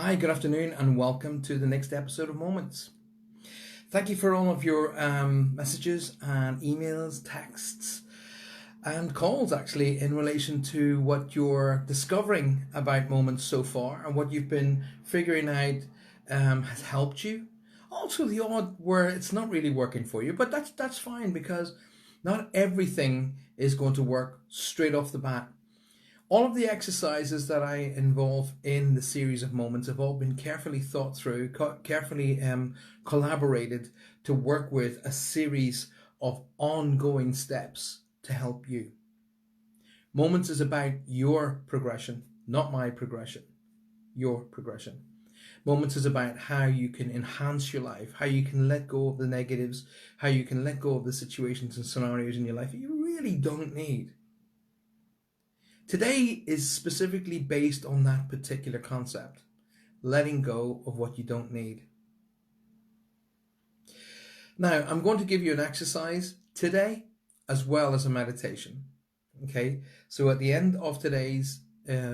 Hi, good afternoon, and welcome to the next episode of Moments. Thank you for all of your messages and emails, texts, and calls actually in relation to what you're discovering about Moments so far and what you've been figuring out has helped you. Also, the odd where it's not really working for you, but that's fine because not everything is going to work straight off the bat. All of the exercises that I involve in the series of moments have all been carefully thought through, carefully collaborated to work with a series of ongoing steps to help you. Moments is about your progression, not my progression, your progression. Moments is about how you can enhance your life, how you can let go of the negatives, how you can let go of the situations and scenarios in your life that you really don't need. Today is specifically based on that particular concept, letting go of what you don't need. Now, I'm going to give you an exercise today as well as a meditation. Okay, so at the end of today's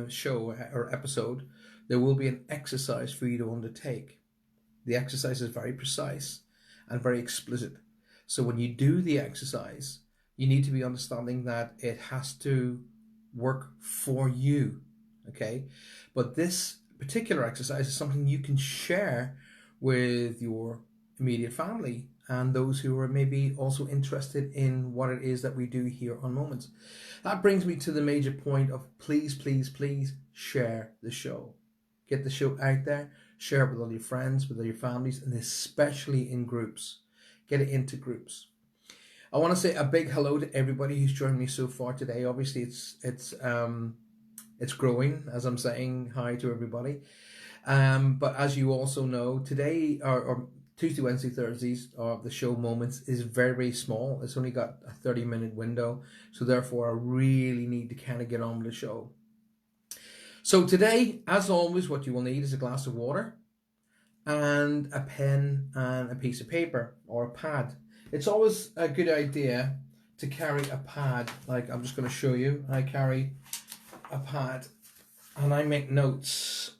show or episode, there will be an exercise for you to undertake. The exercise is very precise and very explicit. So when you do the exercise, you need to be understanding that it has to work for you, okay? But this particular exercise is something you can share with your immediate family and those who are maybe also interested in what it is that we do here on Moments. That brings me to the major point of please, please, please share the show. Get the show out there, share it with all your friends, with all your families, and especially in groups. Get it into groups. I want to say a big hello to everybody who's joined me so far today. Obviously, it's growing as I'm saying hi to everybody. But as you also know, today or Tuesday, Wednesday, Thursdays of the show Moments is very, very small. It's only got a 30-minute window, so therefore I really need to kind of get on with the show. So today, as always, what you will need is a glass of water and a pen and a piece of paper or a pad. It's always a good idea to carry a pad. Like I'm just going to show you. I carry a pad and I make notes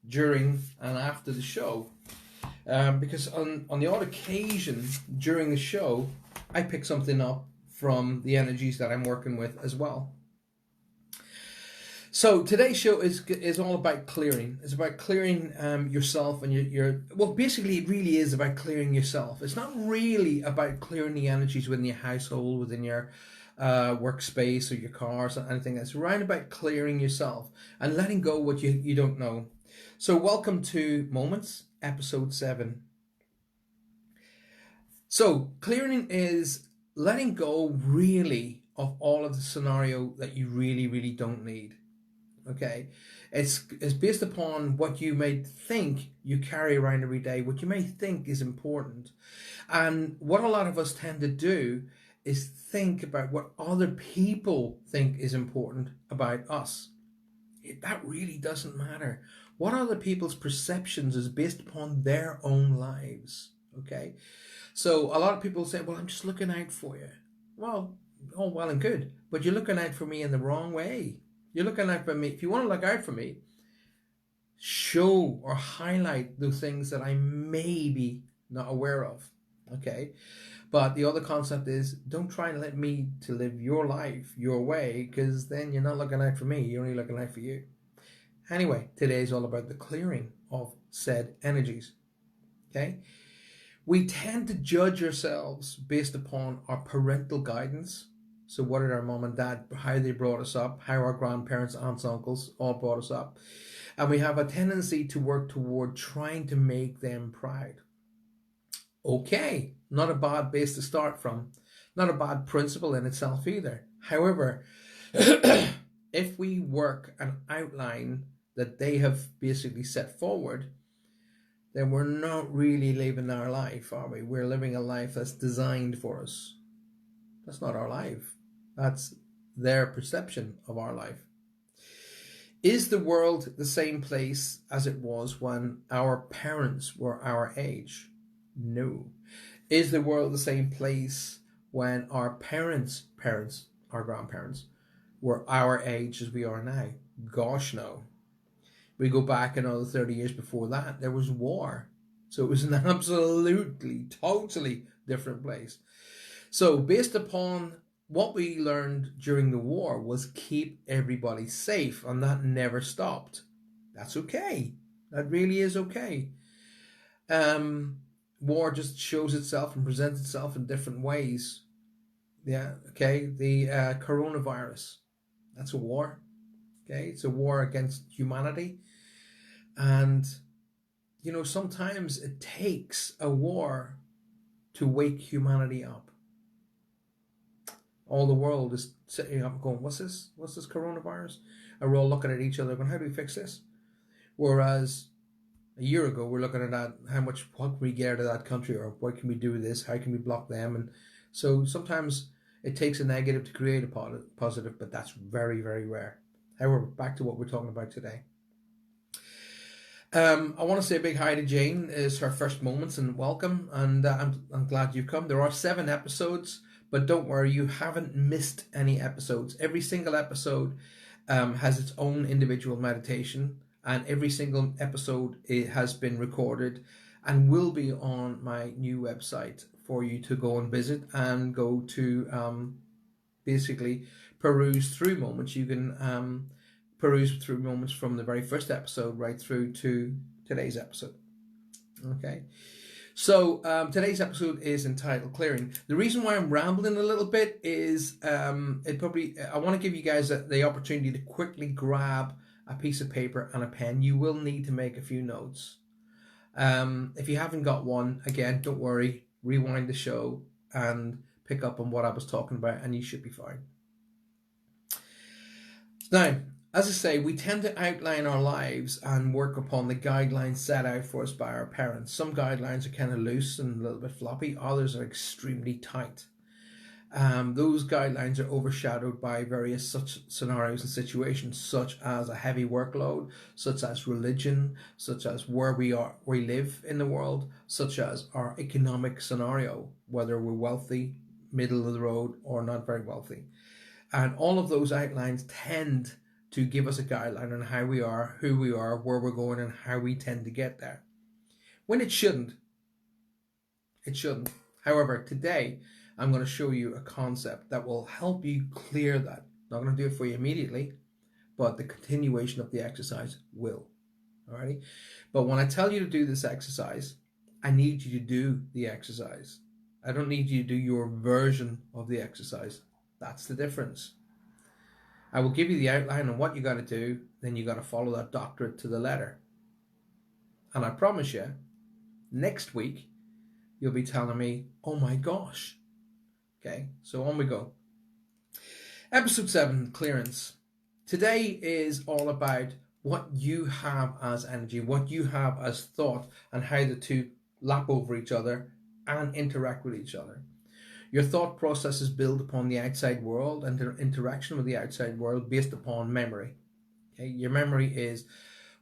during and after the show. Because on the odd occasion during the show, I pick something up from the energies that I'm working with as well. So today's show is all about clearing. It's about clearing yourself and your well, basically it really is about clearing yourself. It's not really about clearing the energies within your household, within your workspace or your cars or anything. It's right about clearing yourself and letting go what you don't know. So welcome to Moments, episode 7. So clearing is letting go really of all of the scenario that you really, really don't need. Okay, it's based upon what you may think you carry around every day, what you may think is important. And what a lot of us tend to do is think about what other people think is important about us. That really doesn't matter. What other people's perceptions is based upon their own lives. Okay, so a lot of people say, well, I'm just looking out for you. Well, all well and good, but you're looking out for me in the wrong way. You're looking out for me. If you want to look out for me, show or highlight the things that I may be not aware of. Okay. But the other concept is don't try and let me to live your life your way, because then you're not looking out for me. You're only looking out for you. Anyway, today is all about the clearing of said energies. Okay. We tend to judge ourselves based upon our parental guidance. So what did our mom and dad, how they brought us up, how our grandparents, aunts, uncles all brought us up. And we have a tendency to work toward trying to make them proud. Okay, not a bad base to start from. Not a bad principle in itself either. However, if we work an outline that they have basically set forward, then we're not really living our life, are we? We're living a life that's designed for us. That's not our life. That's their perception of our life. Is the world the same place as it was when our parents were our age? No. Is the world the same place when our parents, our grandparents, were our age as we are now? Gosh, no. We go back another 30 years before that, there was war. So it was an absolutely, totally different place. So based upon what we learned during the war was keep everybody safe, and that never stopped. That's okay. That really is okay. War just shows itself and presents itself in different ways. Yeah, okay. The coronavirus, that's a war. Okay, it's a war against humanity. And, sometimes it takes a war to wake humanity up. All the world is sitting up going, what's this? What's this coronavirus? And we're all looking at each other going, how do we fix this? Whereas a year ago, we're looking at that, what can we get out of that country, or what can we do with this? How can we block them? And so sometimes it takes a negative to create a positive, but that's very, very rare. However, back to what we're talking about today. I want to say a big hi to Jane. It's her first moments, and welcome. And I'm glad you've come. There are 7 episodes, but don't worry, you haven't missed any episodes. Every single episode has its own individual meditation, and every single episode it has been recorded and will be on my new website for you to go and visit and go to basically peruse through moments. You can peruse through moments from the very first episode right through to today's episode. Okay, so today's episode is entitled Clearing. The reason why I'm rambling a little bit is I want to give you guys the opportunity to quickly grab a piece of paper and a pen. You will need to make a few notes. If you haven't got one, again, don't worry, rewind the show and pick up on what I was talking about, and you should be fine. Now, as I say, we tend to outline our lives and work upon the guidelines set out for us by our parents. Some guidelines are kind of loose and a little bit floppy. Others are extremely tight. Those guidelines are overshadowed by various such scenarios and situations, such as a heavy workload, such as religion, such as where we live in the world, such as our economic scenario, whether we're wealthy, middle of the road, or not very wealthy. And all of those outlines tend to give us a guideline on how we are, who we are, where we're going, and how we tend to get there. When it shouldn't. It shouldn't. However, today, I'm going to show you a concept that will help you clear that. Not going to do it for you immediately, but the continuation of the exercise will. Alrighty? But when I tell you to do this exercise, I need you to do the exercise. I don't need you to do your version of the exercise. That's the difference. I will give you the outline on what you got to do, then you got to follow that doctorate to the letter. And I promise you, next week, you'll be telling me, oh my gosh. Okay, so on we go. Episode 7, Clearance. Today is all about what you have as energy, what you have as thought, and how the two lap over each other and interact with each other. Your thought process is built upon the outside world and the interaction with the outside world based upon memory. Okay, your memory is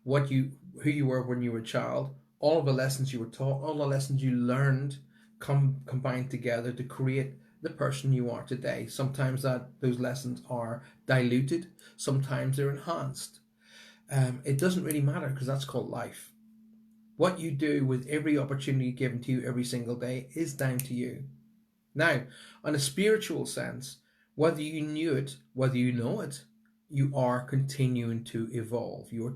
who you were when you were a child, all of the lessons you were taught, all the lessons you learned combined together to create the person you are today. Sometimes those lessons are diluted, sometimes they're enhanced. It doesn't really matter because that's called life. What you do with every opportunity given to you every single day is down to you. Now, on a spiritual sense, whether you knew it, whether you know it, you are continuing to evolve. You're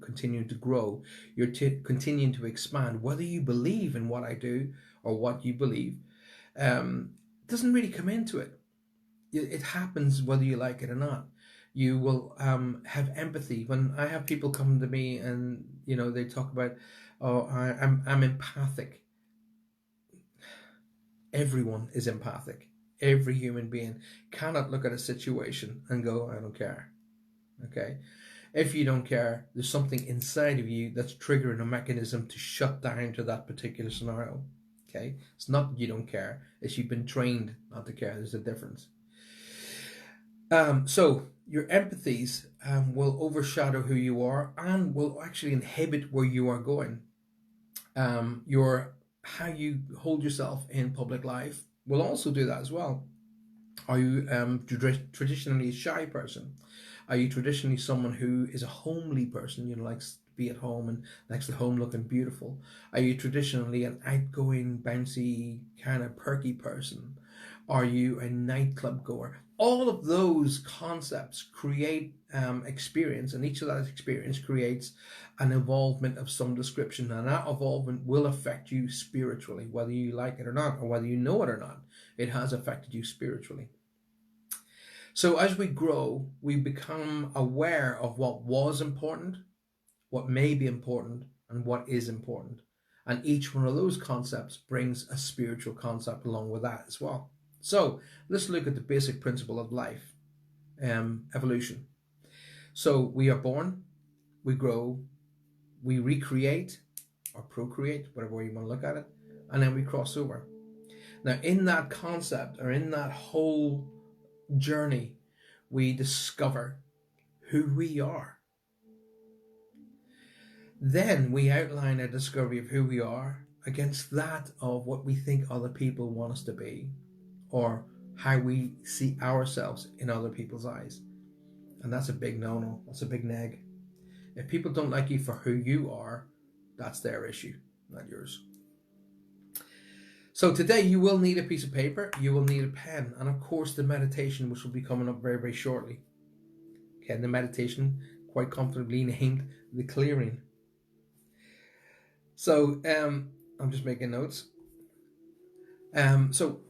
continuing to grow. You're continuing to expand. Whether you believe in what I do or what you believe, doesn't really come into it. It happens whether you like it or not. You will have empathy. When I have people come to me and they talk about, oh, I'm empathic. Everyone is empathic. Every human being cannot look at a situation and go, I don't care. Okay? If you don't care, there's something inside of you that's triggering a mechanism to shut down to that particular scenario. Okay? It's not that you don't care. It's you've been trained not to care. There's a difference. So your empathies will overshadow who you are and will actually inhibit where you are going. How you hold yourself in public life will also do that as well. Are you traditionally a shy person? Are you traditionally someone who is a homely person, likes to be at home and likes the home looking beautiful? Are you traditionally an outgoing, bouncy, kind of perky person? Are you a nightclub goer? All of those concepts create experience, and each of that experience creates an involvement of some description, and that involvement will affect you spiritually, whether you like it or not, or whether you know it or not. It has affected you spiritually. So as we grow, we become aware of what was important, what may be important, and what is important. And each one of those concepts brings a spiritual concept along with that as well. So let's look at the basic principle of life, evolution. So we are born, we grow, we recreate or procreate, whatever way you want to look at it, and then we cross over. Now, in that concept, or in that whole journey, we discover who we are. Then we outline a discovery of who we are against that of what we think other people want us to be, or how we see ourselves in other people's eyes. And that's a big no-no. That's a big neg. If people don't like you for who you are, that's their issue, not yours. So today you will need a piece of paper, you will need a pen, and of course the meditation, which will be coming up very, very shortly. Okay, the meditation, quite comfortably named The Clearing. So I'm just making notes. So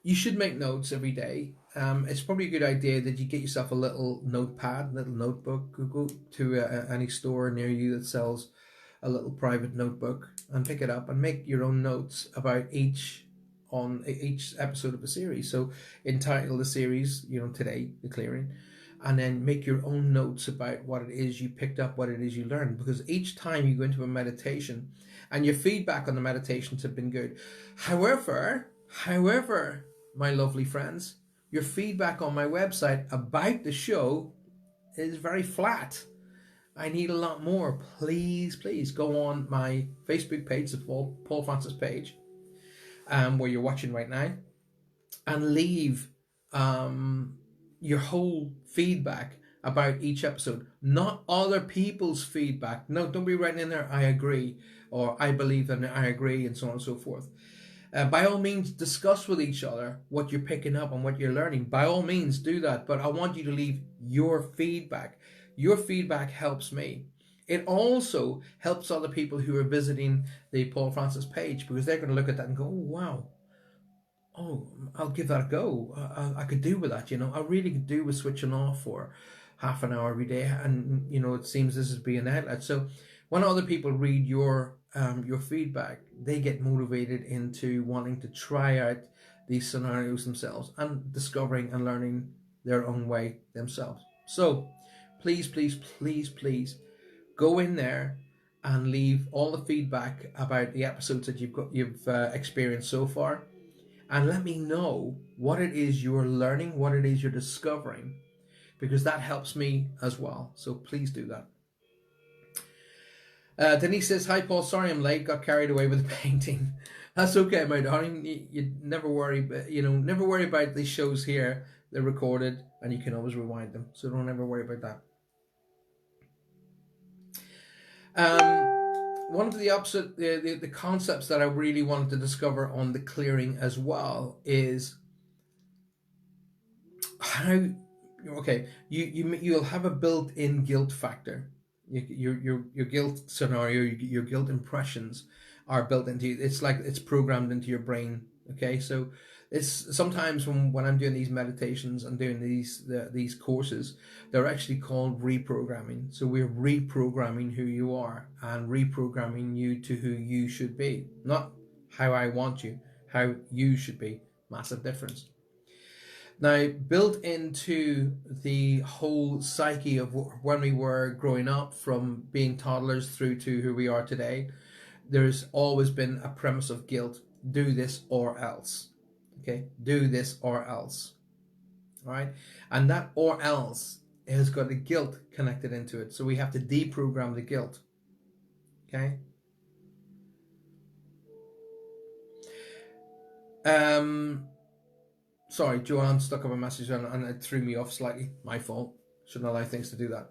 you should make notes every day. It's probably a good idea that you get yourself a little notepad, little notebook. Go to any store near you that sells a little private notebook and pick it up and make your own notes about each episode of a series. So entitle the series, today, The Clearing, and then make your own notes about what it is you picked up, what it is you learned, because each time you go into a meditation, and your feedback on the meditations have been good. However, my lovely friends, your feedback on my website about the show is very flat. I need a lot more. Please go on my Facebook page, the Paul Francis page, where you're watching right now, and leave your whole feedback about each episode, not other people's feedback. No, don't be writing in there, I agree, or I believe, and I agree, and so on and so forth. By all means, discuss with each other what you're picking up and what you're learning. By all means, do that. But I want you to leave your feedback. Your feedback helps me. It also helps other people who are visiting the Paul Francis page, because they're going to look at that and go, oh, wow. Oh, I'll give that a go. I could do with that, I really could do with switching off for half an hour every day. And, it seems this is being an outlet. So when other people read your feedback, they get motivated into wanting to try out these scenarios themselves and discovering and learning their own way themselves. So please go in there and leave all the feedback about the episodes that you've experienced so far, and let me know what it is you're learning, what it is you're discovering, because that helps me as well. So please do that. Denise says, hi Paul, sorry I'm late, got carried away with the painting. That's okay, my darling. You never worry, but never worry about these shows here. They're recorded and you can always rewind them, so don't ever worry about that. One of the opposite, the concepts that I really wanted to discover on The Clearing as well is how, you'll have a built-in guilt factor. Your guilt scenario, your guilt impressions are built into you. It's like it's programmed into your brain. Okay, so it's sometimes when I'm doing these meditations and doing these courses, they're actually called reprogramming. So we're reprogramming who you are and reprogramming you to who you should be, not how I want you, how you should be. Massive difference. Now, built into the whole psyche of when we were growing up, from being toddlers through to who we are today, there's always been a premise of guilt. Do this or else. Okay? Do this or else. All right? And that or else has got a guilt connected into it. So we have to deprogram the guilt. Okay? Sorry, Joanne stuck up a message and it threw me off slightly. My fault. Shouldn't allow things to do that.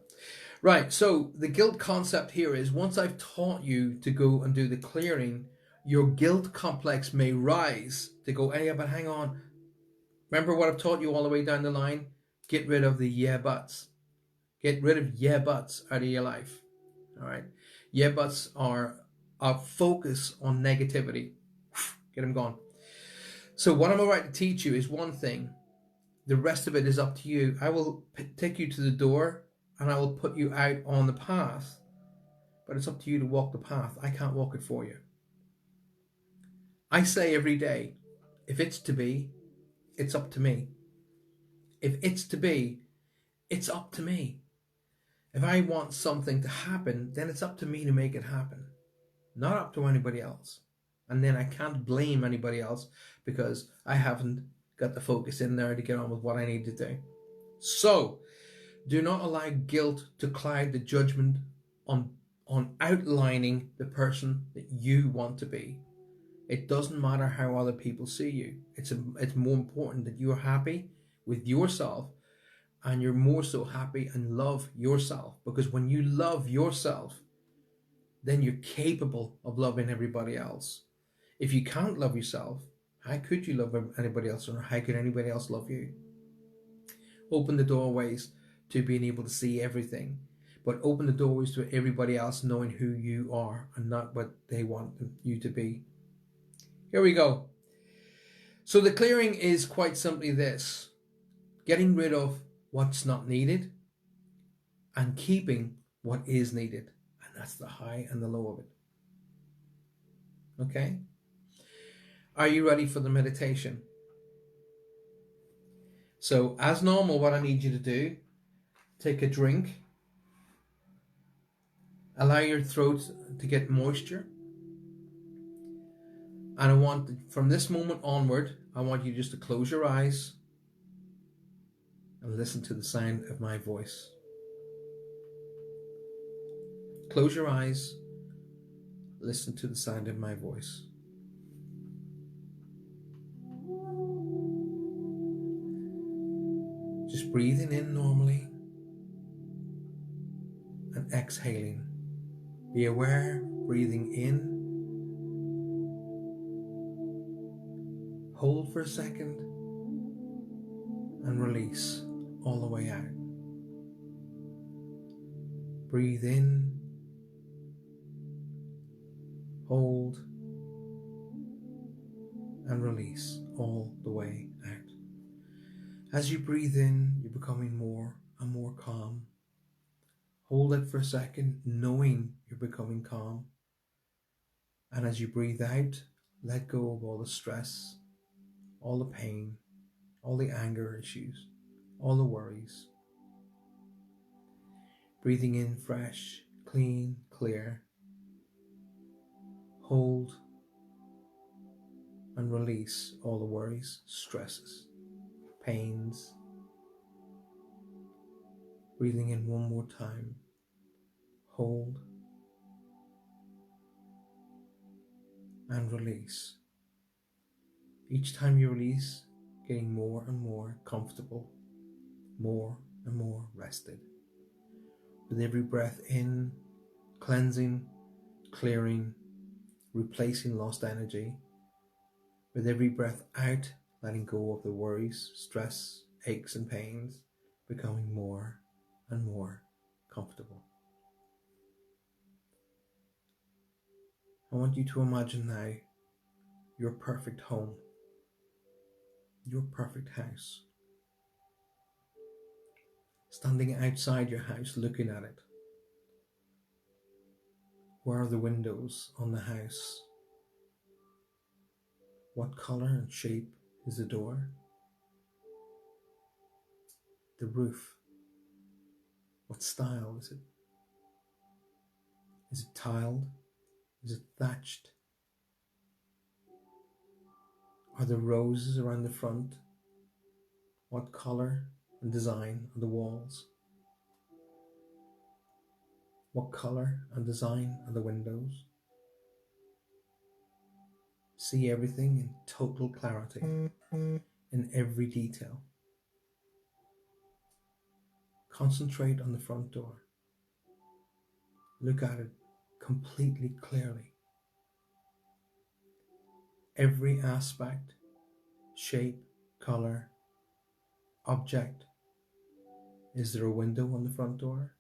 Right, so the guilt concept here is once I've taught you to go and do the clearing, your guilt complex may rise to go, hey, but hang on. Remember what I've taught you all the way down the line? Get rid of the yeah buts. Get rid of yeah buts out of your life. All right. Yeah buts are a focus on negativity. Get them gone. So what I'm about to teach you is one thing. The rest of it is up to you. I will take you to the door and I will put you out on the path. But it's up to you to walk the path. I can't walk it for you. I say every day, if it's to be, it's up to me. If it's to be, it's up to me. If I want something to happen, then it's up to me to make it happen, not up to anybody else. And then I can't blame anybody else because I haven't got the focus in there to get on with what I need to do. So, do not allow guilt to cloud the judgment on outlining the person that you want to be. It doesn't matter how other people see you. It's more important that you're happy with yourself and you're more so happy and love yourself. Because when you love yourself, then you're capable of loving everybody else. If you can't love yourself, how could you love anybody else, or how could anybody else love you? Open the doorways to being able to see everything, but open the doorways to everybody else knowing who you are and not what they want you to be. Here we go. So the clearing is quite simply this: getting rid of what's not needed and keeping what is needed. And that's the high and the low of it. Okay? Are you ready for the meditation? So, as normal, what I need you to do, take a drink, allow your throat to get moisture. And I want, from this moment onward, I want you just to close your eyes and listen to the sound of my voice. Close your eyes, listen to the sound of my voice. Just breathing in normally and exhaling. Be aware, breathing in. Hold for a second and release all the way out. Breathe in, hold, and release all the way out. As you breathe in, you're becoming more and more calm. Hold it for a second, knowing you're becoming calm. And as you breathe out, let go of all the stress, all the pain, all the anger issues, all the worries. Breathing in fresh, clean, clear. Hold and release all the worries, stresses, pains. Breathing in one more time. Hold and release. Each time you release, getting more and more comfortable, more and more rested. With every breath in, cleansing, clearing, replacing lost energy. With every breath out, letting go of the worries, stress, aches and pains, becoming more and more comfortable. I want you to imagine now your perfect home, your perfect house. Standing outside your house looking at it. Where are the windows on the house? What color and shape is the door? The roof. What style is it? Is it tiled? Is it thatched? Are there roses around the front? What color and design are the walls? What color and design are the windows? See everything in total clarity. in every detail. Concentrate on the front door. Look at it completely clearly. Every aspect, shape, color, object. Is there a window on the front door?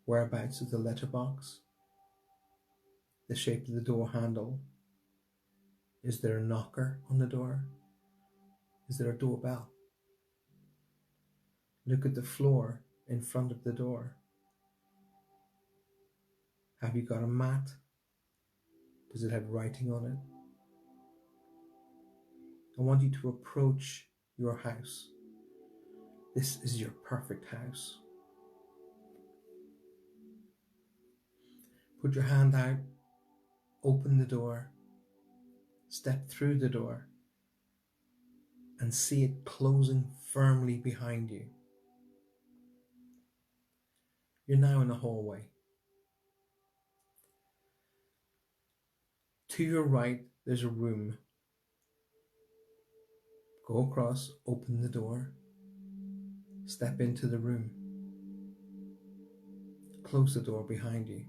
Whereabouts is the letterbox? The shape of the door handle? Is there a knocker on the door? Is there a doorbell? Look at the floor in front of the door. Have you got a mat? Does it have writing on it? I want you to approach your house. This is your perfect house. Put your hand out, open the door, step through the door, and see it closing firmly behind you. You're now in the hallway. To your right, there's a room. Go across, open the door, step into the room. Close the door behind you.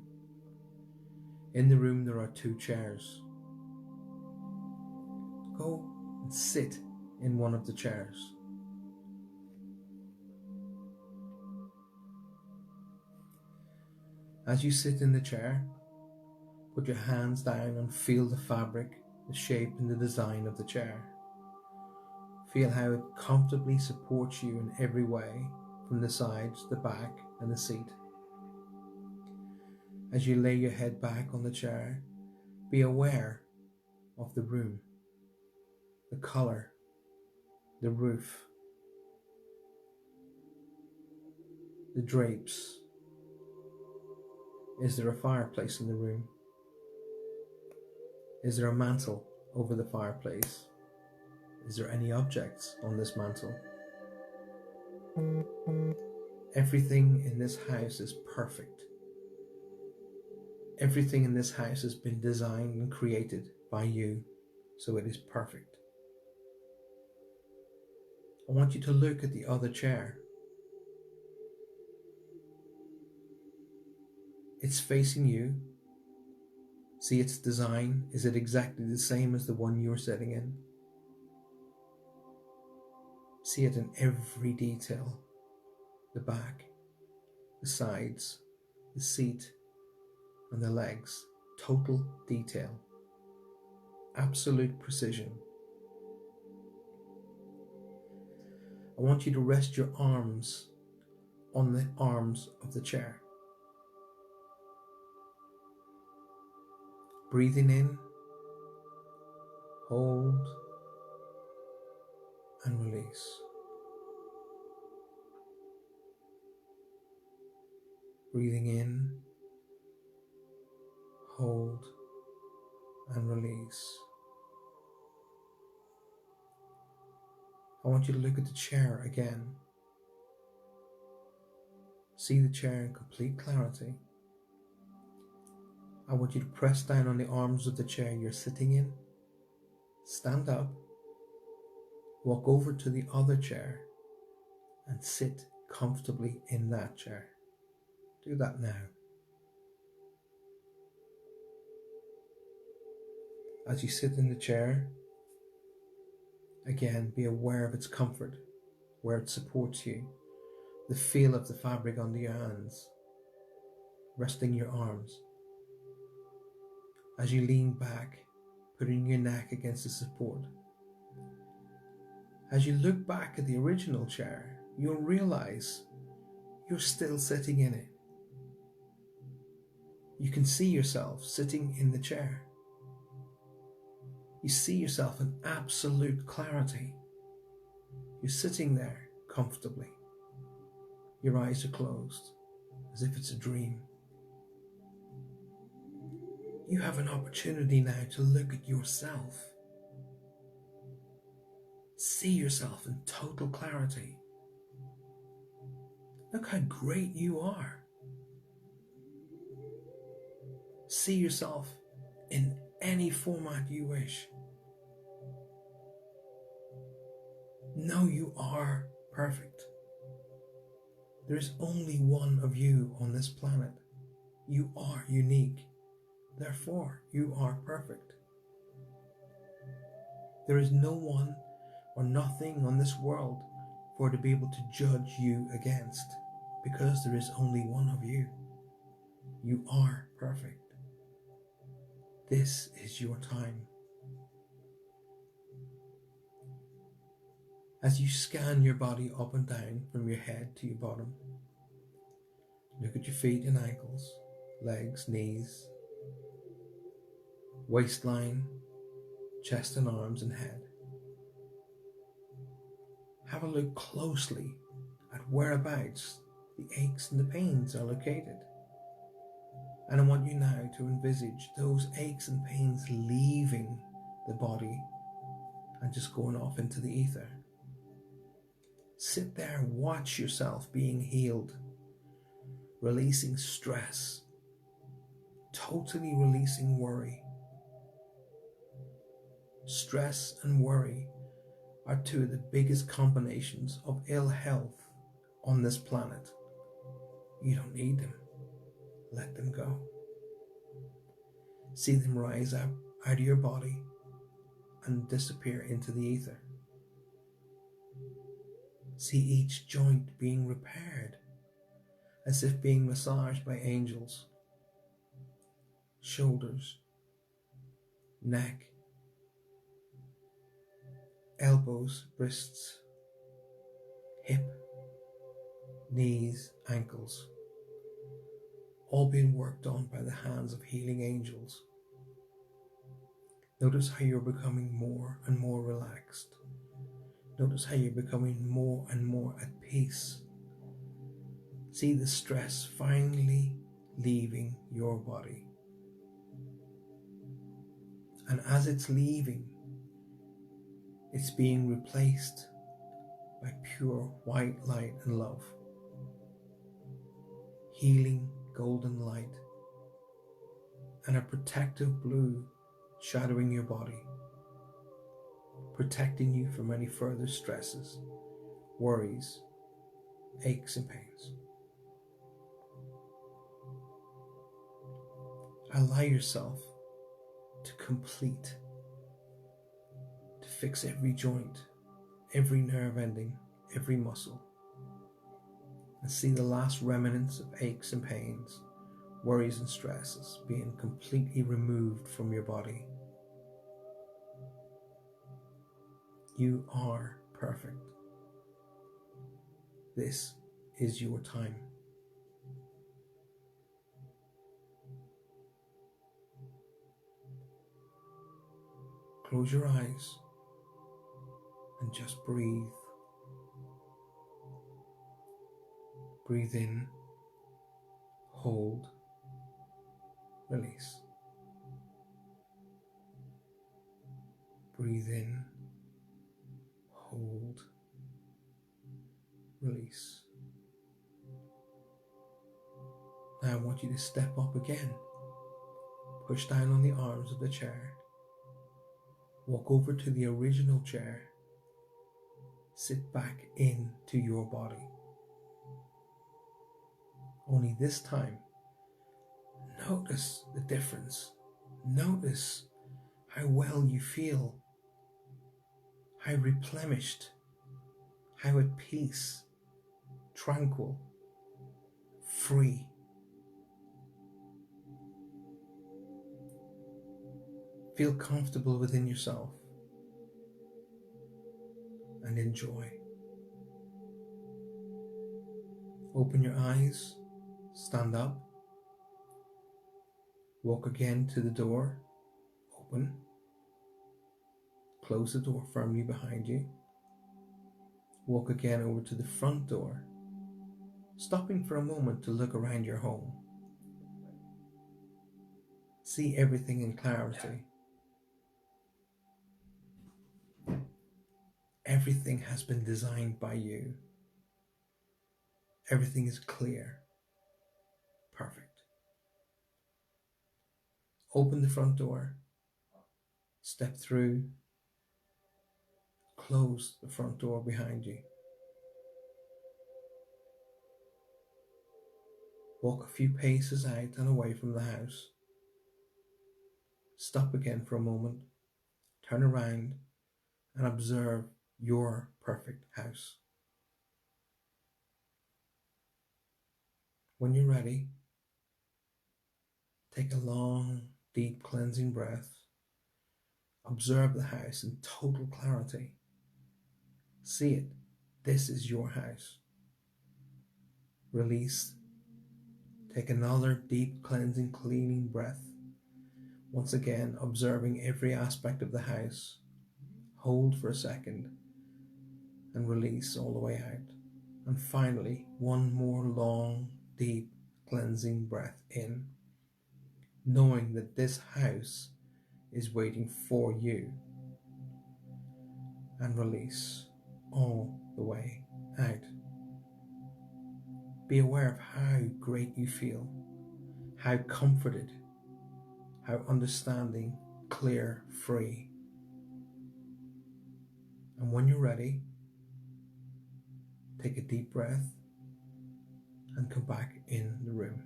In the room, there are 2 chairs. Go and sit in one of the chairs. As you sit in the chair, put your hands down and feel the fabric, the shape and the design of the chair. Feel how it comfortably supports you in every way, from the sides, the back and the seat. As you lay your head back on the chair, be aware of the room, the colour, the roof, the drapes. Is there a fireplace in the room? Is there a mantle over the fireplace? Is there any objects on this mantle? Everything in this house is perfect. Everything in this house has been designed and created by you, so it is perfect. I want you to look at the other chair. It's facing you. See its design. Is it exactly the same as the one you're sitting in? See it in every detail. The back, the sides, the seat, and the legs. Total detail. Absolute precision. I want you to rest your arms on the arms of the chair. Breathing in, hold, and release. Breathing in, hold, and release. I want you to look at the chair again. See the chair in complete clarity. I want you to press down on the arms of the chair you're sitting in. Stand up, walk over to the other chair, and sit comfortably in that chair. Do that now. As you sit in the chair, again, be aware of its comfort, where it supports you, the feel of the fabric under your hands, resting your arms. As you lean back, putting your neck against the support. As you look back at the original chair, you'll realize you're still sitting in it. You can see yourself sitting in the chair. You see yourself in absolute clarity. You're sitting there comfortably. Your eyes are closed, as if it's a dream. You have an opportunity now to look at yourself. See yourself in total clarity. Look how great you are. See yourself in any format you wish. No, you are perfect. There is only one of you on this planet. You are unique. Therefore, you are perfect. There is no one or nothing on this world for to be able to judge you against, because there is only one of you. You are perfect. This is your time. As you scan your body up and down from your head to your bottom, look at your feet and ankles, legs, knees, waistline, chest and arms and head. Have a look closely at whereabouts the aches and the pains are located. And I want you now to envisage those aches and pains leaving the body and just going off into the ether. Sit there and watch yourself being healed, releasing stress, totally releasing worry. Stress and worry are two of the biggest combinations of ill health on this planet. You don't need them. Let them go. See them rise up out of your body and disappear into the ether. See each joint being repaired as if being massaged by angels. Shoulders, neck, elbows, wrists, hip, knees, ankles, all being worked on by the hands of healing angels. Notice how you're becoming more and more relaxed. Notice how you're becoming more and more at peace. See the stress finally leaving your body. And as it's leaving, it's being replaced by pure white light and love. Healing golden light and a protective blue shadowing your body, protecting you from any further stresses, worries, aches and pains. Allow yourself to complete, to fix every joint, every nerve ending, every muscle, and see the last remnants of aches and pains, worries and stresses being completely removed from your body. You are perfect. This is your time. Close your eyes and just breathe. Breathe in, hold, release. Breathe in, hold, release. Now I want you to step up again. Push down on the arms of the chair. Walk over to the original chair. Sit back into your body. Only this time, notice the difference. Notice how well you feel, how replenished, how at peace, tranquil, free. Feel comfortable within yourself and enjoy. Open your eyes, stand up, walk again to the door, open, close the door firmly behind you, walk again over to the front door, stopping for a moment to look around your home. See everything in clarity. Everything has been designed by you. Everything is clear. Perfect. Open the front door. Step through. close the front door behind you. Walk a few paces out and away from the house. Stop again for a moment, turn around and observe your perfect house. When you're ready, take a long, deep cleansing breath. Observe the house in total clarity. See it. This is your house. Release. Take another deep cleansing, cleaning breath. Once again, observing every aspect of the house. Hold for a second and release all the way out. And finally, one more long, deep cleansing breath in, knowing that this house is waiting for you. And release all the way out. Be aware of how great you feel, how comforted, how understanding, clear, free. And when you're ready, take a deep breath and come back in the room.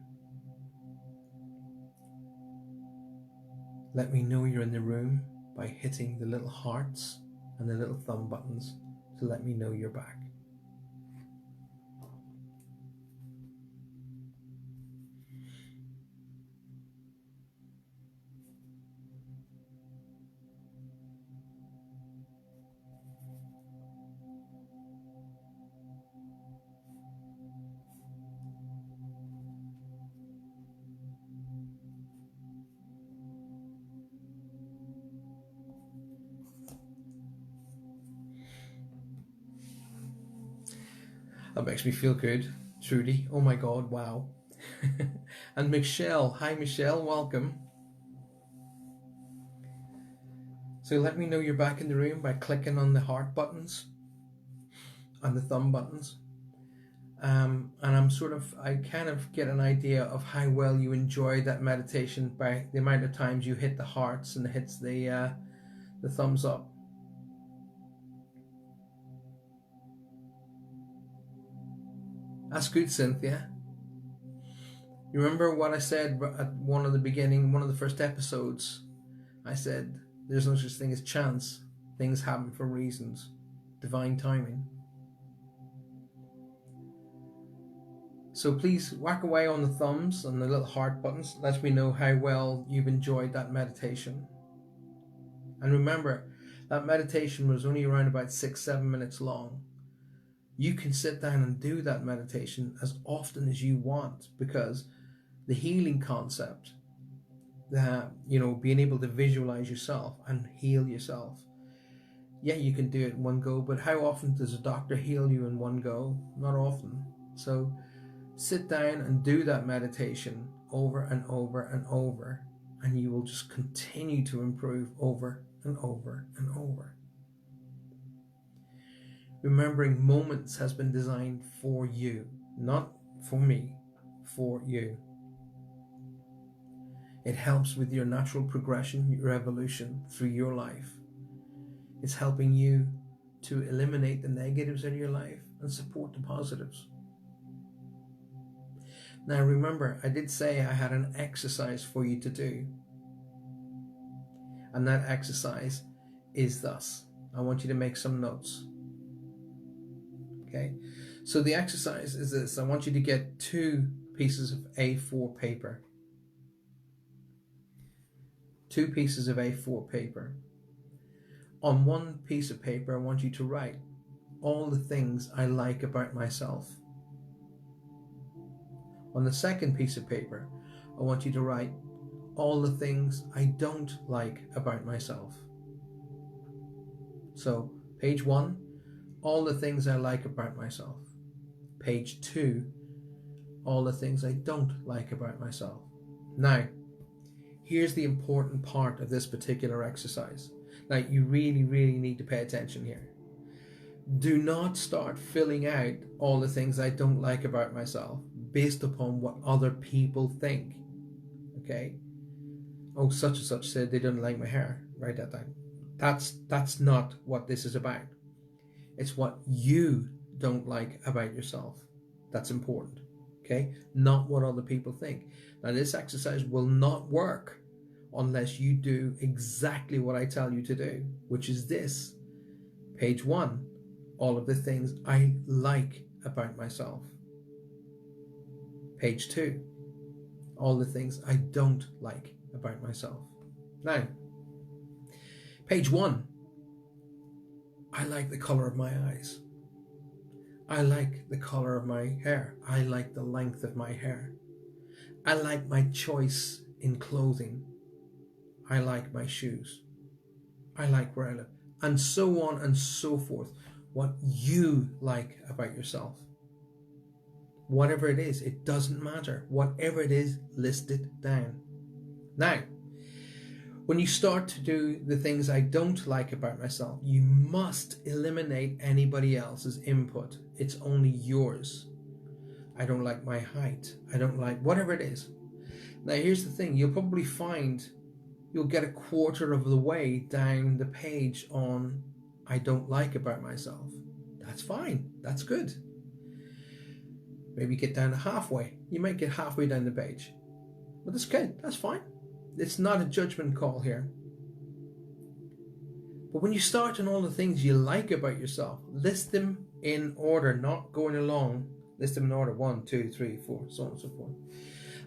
Let me know you're in the room by hitting the little hearts and the little thumb buttons to let me know you're back. That makes me feel good, Trudy. Oh my God, wow. And Michelle, hi Michelle, welcome. So let me know you're back in the room by clicking on the heart buttons and the thumb buttons. And I kind of get an idea of how well you enjoyed that meditation by the amount of times you hit the hearts and hits the thumbs up. That's good, Cynthia. You remember what I said at one of the first episodes? I said, there's no such thing as chance. Things happen for reasons. Divine timing. So please whack away on the thumbs and the little heart buttons. Let me know how well you've enjoyed that meditation. And remember, that meditation was only around about 6-7 minutes long. You can sit down and do that meditation as often as you want, because the healing concept, being able to visualize yourself and heal yourself. Yeah, you can do it in one go, but how often does a doctor heal you in one go? Not often. So sit down and do that meditation over and over and over, and you will just continue to improve over and over and over. Remembering moments has been designed for you, not for me, for you. It helps with your natural progression, your evolution through your life. It's helping you to eliminate the negatives in your life and support the positives. Now remember, I did say I had an exercise for you to do. And that exercise is thus. I want you to make some notes. Okay, so the exercise is this. I want you to get 2 pieces of A4 paper. 2 pieces of A4 paper. On one piece of paper, I want you to write all the things I like about myself. On the second piece of paper, I want you to write all the things I don't like about myself. So, page 1, all the things I like about myself. Page 2, all the things I don't like about myself. Now, here's the important part of this particular exercise. Now, you really, really need to pay attention here. Do not start filling out all the things I don't like about myself based upon what other people think. Okay? Oh, such and such said they don't like my hair. Write that down. That's not what this is about. It's what you don't like about yourself. That's important. Okay? Not what other people think. Now, this exercise will not work unless you do exactly what I tell you to do, which is this. Page 1, all of the things I like about myself. Page 2, all the things I don't like about myself. Now, page 1, I like the color of my eyes. I like the color of my hair. I like the length of my hair. I like my choice in clothing. I like my shoes. I like where I live. And so on and so forth. What you like about yourself. Whatever it is, it doesn't matter. Whatever it is, list it down. Now, when you start to do the things I don't like about myself, you must eliminate anybody else's input. It's only yours. I don't like my height. I don't like whatever it is. Now, here's the thing. You'll probably find you'll get a quarter of the way down the page on I don't like about myself. That's fine. That's good. Maybe get down to halfway. You might get halfway down the page. But that's good. That's fine. It's not a judgment call here. But when you start on all the things you like about yourself, list them in order, not going along. List them in order, 1, 2, 3, 4, so on and so forth.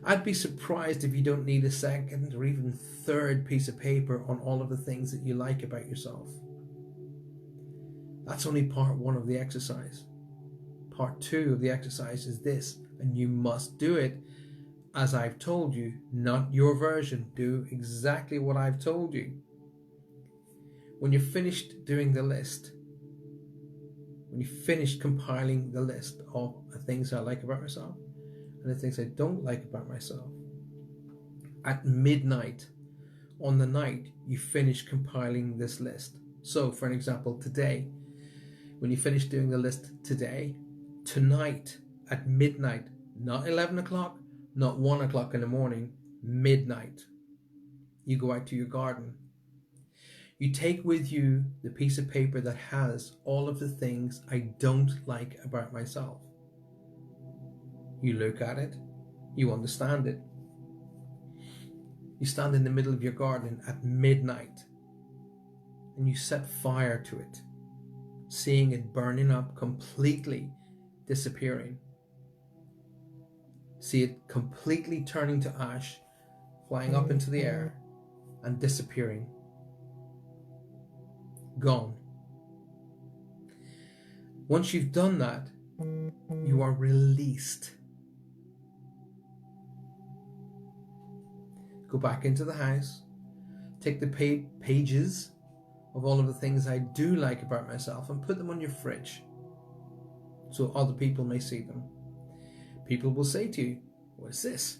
I'd be surprised if you don't need a second or even third piece of paper on all of the things that you like about yourself. That's only part 1 of the exercise. Part 2 of the exercise is this, and you must do it as I've told you, not your version. Do exactly what I've told you. When you're finished doing the list, when you've finished compiling the list of the things I like about myself and the things I don't like about myself, at midnight, on the night you finish compiling this list. So, for an example, today, when you finish doing the list today, tonight at midnight, not 11 o'clock, not 1 o'clock in the morning, midnight, you go out to your garden. You take with you the piece of paper that has all of the things I don't like about myself. You look at it, you understand it. You stand in the middle of your garden at midnight and you set fire to it, seeing it burning up, completely disappearing. See it completely turning to ash, flying up into the air and disappearing. Gone. Once you've done that, you are released. Go back into the house, take the pages of all of the things I do like about myself and put them on your fridge so other people may see them. People will say to you, what is this?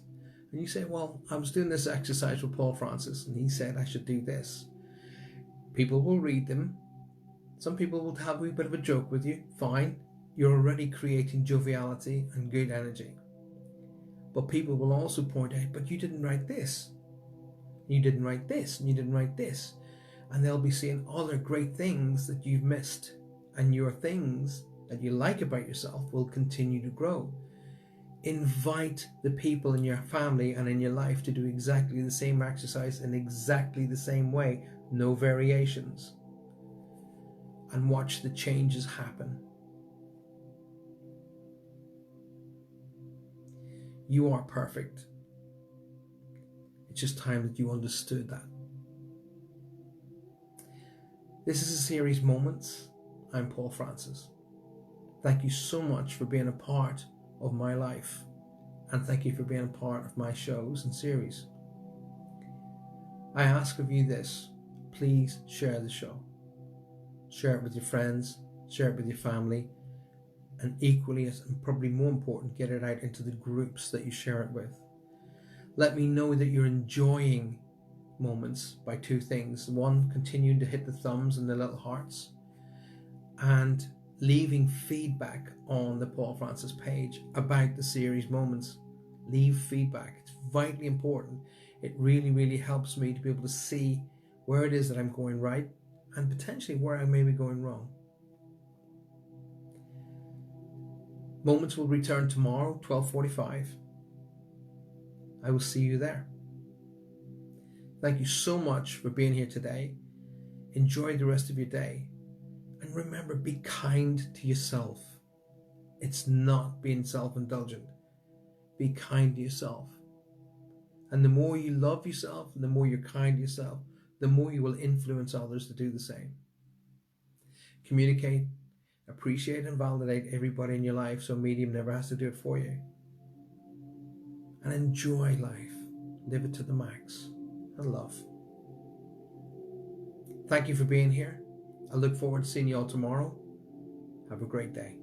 And you say, well, I was doing this exercise with Paul Francis and he said I should do this. People will read them. Some people will have a wee bit of a joke with you. Fine. You're already creating joviality and good energy. But people will also point out, but you didn't write this. You didn't write this. And you didn't write this. And they'll be seeing other great things that you've missed. And your things that you like about yourself will continue to grow. Invite the people in your family and in your life to do exactly the same exercise in exactly the same way. No variations. And watch the changes happen. You are perfect. It's just time that you understood that. This is a series Moments. I'm Paul Francis. Thank you so much for being a part of my life. And thank you for being a part of my shows and series. I ask of you this. Please share the show. Share it with your friends. Share it with your family. And equally, and probably more important, get it out into the groups that you share it with. Let me know that you're enjoying Moments by 2 things. 1, continuing to hit the thumbs and the little hearts. And leaving feedback on the Paul Francis page about the series Moments. Leave feedback. It's vitally important. It really, really helps me to be able to see where it is that I'm going right and potentially where I may be going wrong. Moments will return tomorrow, 12:45. I will see you there. Thank you so much for being here today. Enjoy the rest of your day. And remember, be kind to yourself. It's not being self-indulgent. Be kind to yourself. And the more you love yourself, and the more you're kind to yourself, the more you will influence others to do the same. Communicate, appreciate, and validate everybody in your life so Medium never has to do it for you. And enjoy life. Live it to the max. And love. Thank you for being here. I look forward to seeing you all tomorrow. Have a great day.